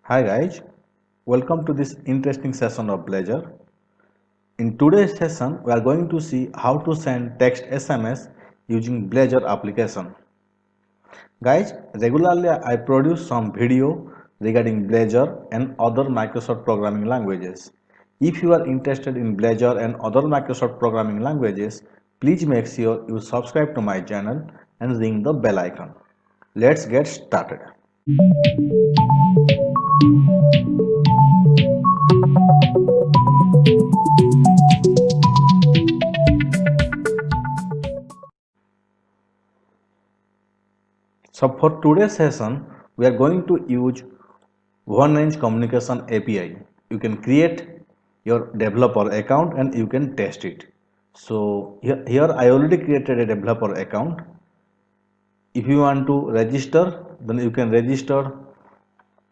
Hi guys, welcome to this interesting session of Blazor. In today's session, we are going to see how to send text SMS using Blazor application. Guys, regularly I produce some video regarding Blazor and other Microsoft programming languages. If you are interested in Blazor and other Microsoft programming languages, please make sure you subscribe to my channel and ring the bell icon. Let's get started. So for today's session, we are going to use one-range communication API. You can create your developer account and you can test it. So here I already created a developer account. If you want to register, then you can register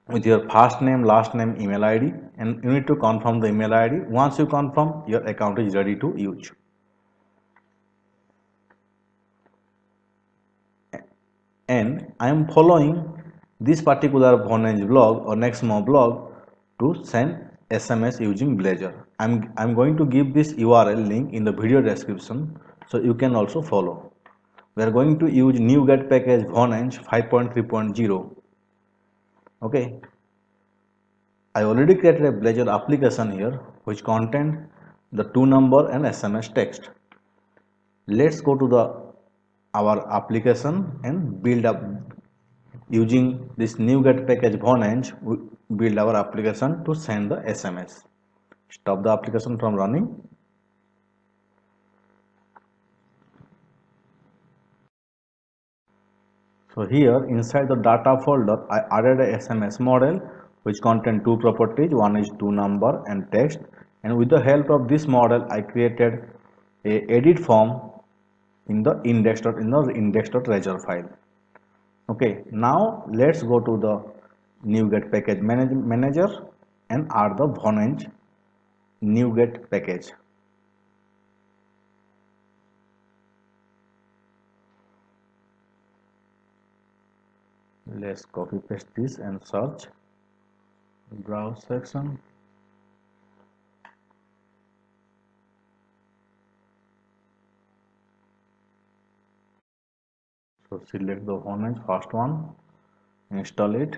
with your first name, last name, email ID, and you need to confirm the email ID. Once you confirm, your account is ready to use. And I am following this particular Vonage blog or Nexmo blog to send SMS using Blazor. I'm going to give this URL link in the video description so you can also follow. We are going to use NuGet package Vonage 5.3.0. Okay, I already created a Blazor application here which contains the two number and SMS text. Let's go to the our application and build up using this NuGet package Vonage. We build our application to send the SMS. Stop the application from running. So here inside the data folder I added a SMS model which contains two properties. One is to number and text, and with the help of this model I created a edit form in the index.razor file. Okay, now let's go to the NuGet package manager and add the Vonage NuGet package. Let's copy paste this and search browse section. So select the Vonage first one, install it.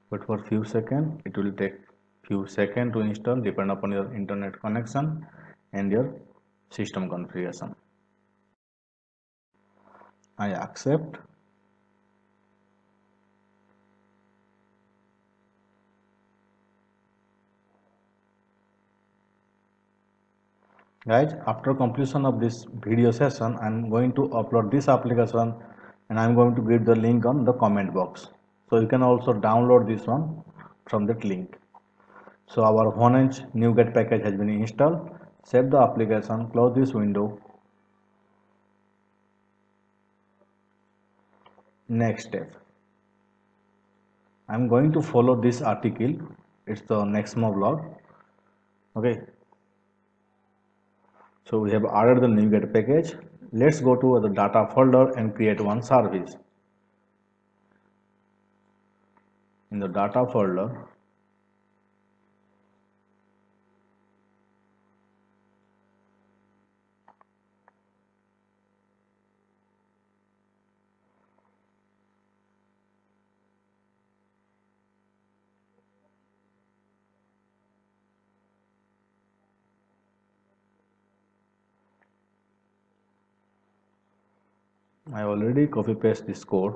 But for few seconds, it will take few seconds to install, depend upon your internet connection and your system configuration. I accept. Guys, after completion of this video session, I am going to upload this application and I am going to give the link on the comment box. So you can also download this one from that link. So our Vonage NuGet package has been installed. Save the application, close this window. Next step. I am going to follow this article. It's the Nexmo blog. Okay. So we have added the NuGet package. Let's go to the data folder and create one service. In the data folder, I already copy paste this code.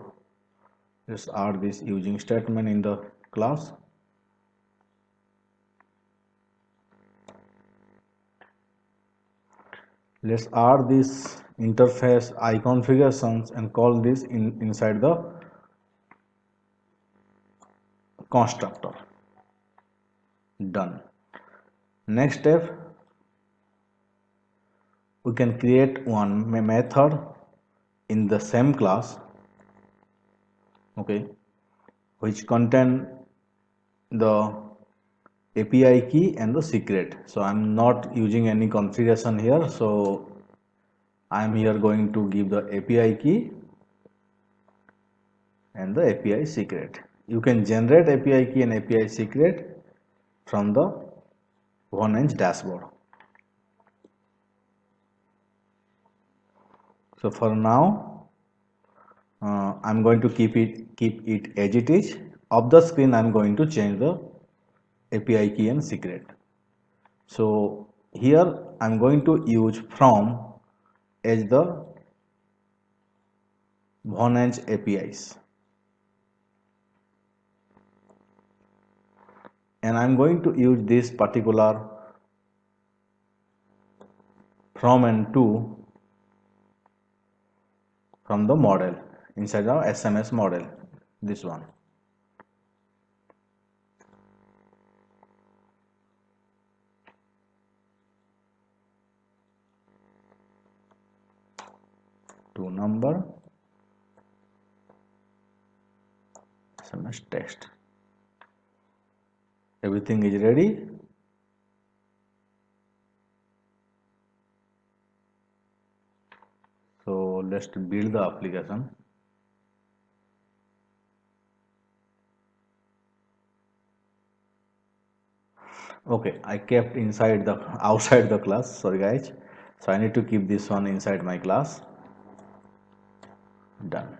Let's add this using statement in the class. Let's add this interface icon configurations and call this inside the constructor. Done. Next step, we can create one method in the same class, okay, which contain the API key and the secret. So I'm not using any configuration here. So I'm here going to give the API key and the API secret. You can generate API key and API secret from the Vonage dashboard. So for now, I'm going to keep it as it is. Off the screen, I'm going to change the API key and secret. So here I'm going to use from as the Vonage APIs, and I'm going to use this particular from and to from the model inside our SMS model, this one. To number SMS text. Everything is ready. So let's build the application. Okay, I kept inside the outside the class. Sorry guys. So I need to keep this one inside my class. Done.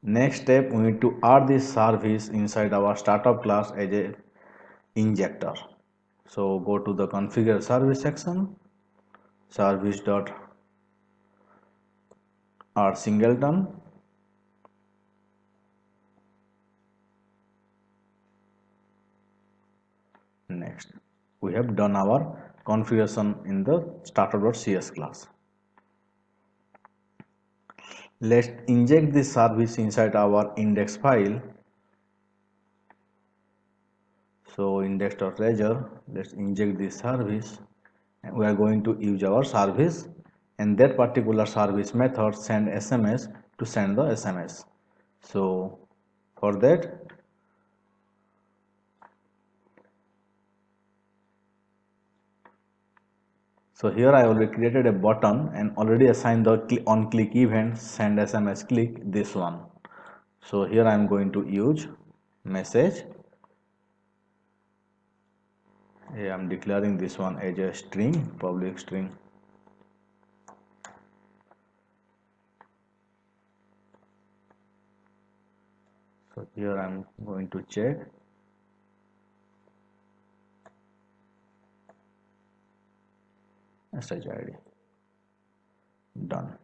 Next step, we need to add this service inside our startup class as a injector. So go to the configure service section, service dot r singleton. Next, we have done our configuration in the startup.cs class. Let's inject this service inside our index file. So index.razor, let's inject this service, and we are going to use our service, and that particular service method send SMS to send the SMS. So for that, so here I already created a button and already assigned the on click event send SMS click, this one. So here I am going to use message. I am declaring this one as a string, public string. So here I am going to check. Message ID. Done.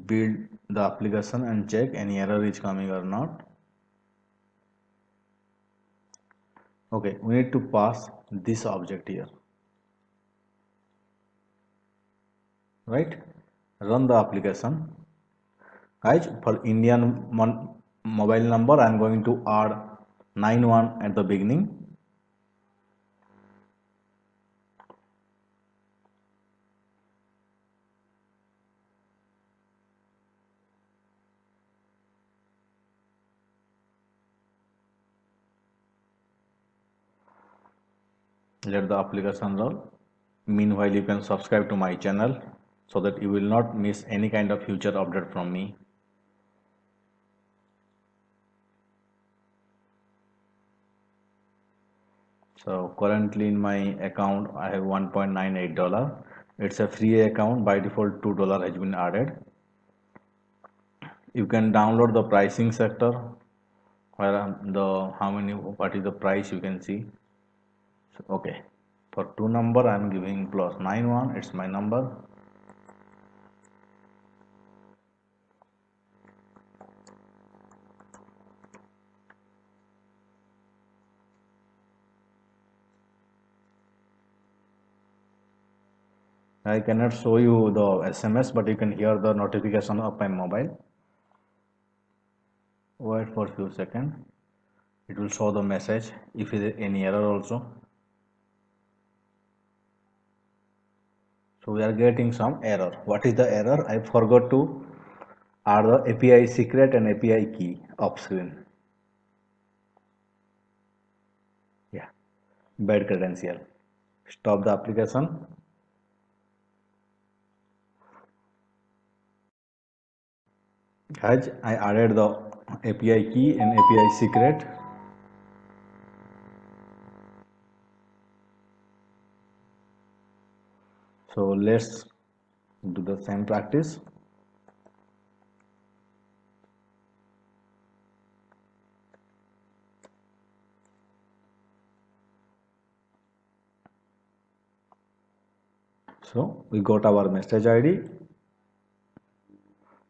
Build the application and check any error is coming or not. Okay, we need to pass this object here. Right? Run the application. Guys, for Indian mobile number, I am going to add 91 at the beginning. Let the application run. Meanwhile, you can subscribe to my channel so that you will not miss any kind of future update from me. So currently in my account I have $1.98. It's a free account. By default $2 has been added. You can download the pricing sector where what is the price you can see. So, okay, for two number I am giving plus 91. It's my number. I cannot show you the SMS, but you can hear the notification of my mobile. Wait for a few seconds. It will show the message if there is any error also. So we are getting some error. What is the error? I forgot to are the API secret and API key off screen. Yeah, bad credential. Stop the application. Guys, I added the API key and API secret. So let's do the same practice. So we got our message ID.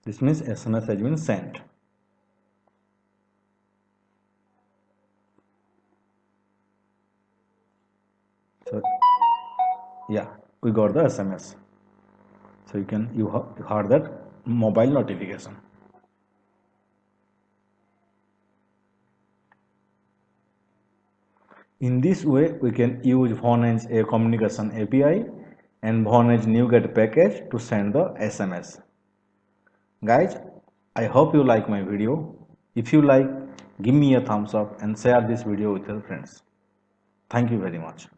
This means SMS has been sent. So yeah, we got the SMS. So you heard that mobile notification. In this way, we can use Vonage a communication API and Vonage NuGet package to send the SMS. Guys, I hope you like my video. If you like, give me a thumbs up and share this video with your friends. Thank you very much.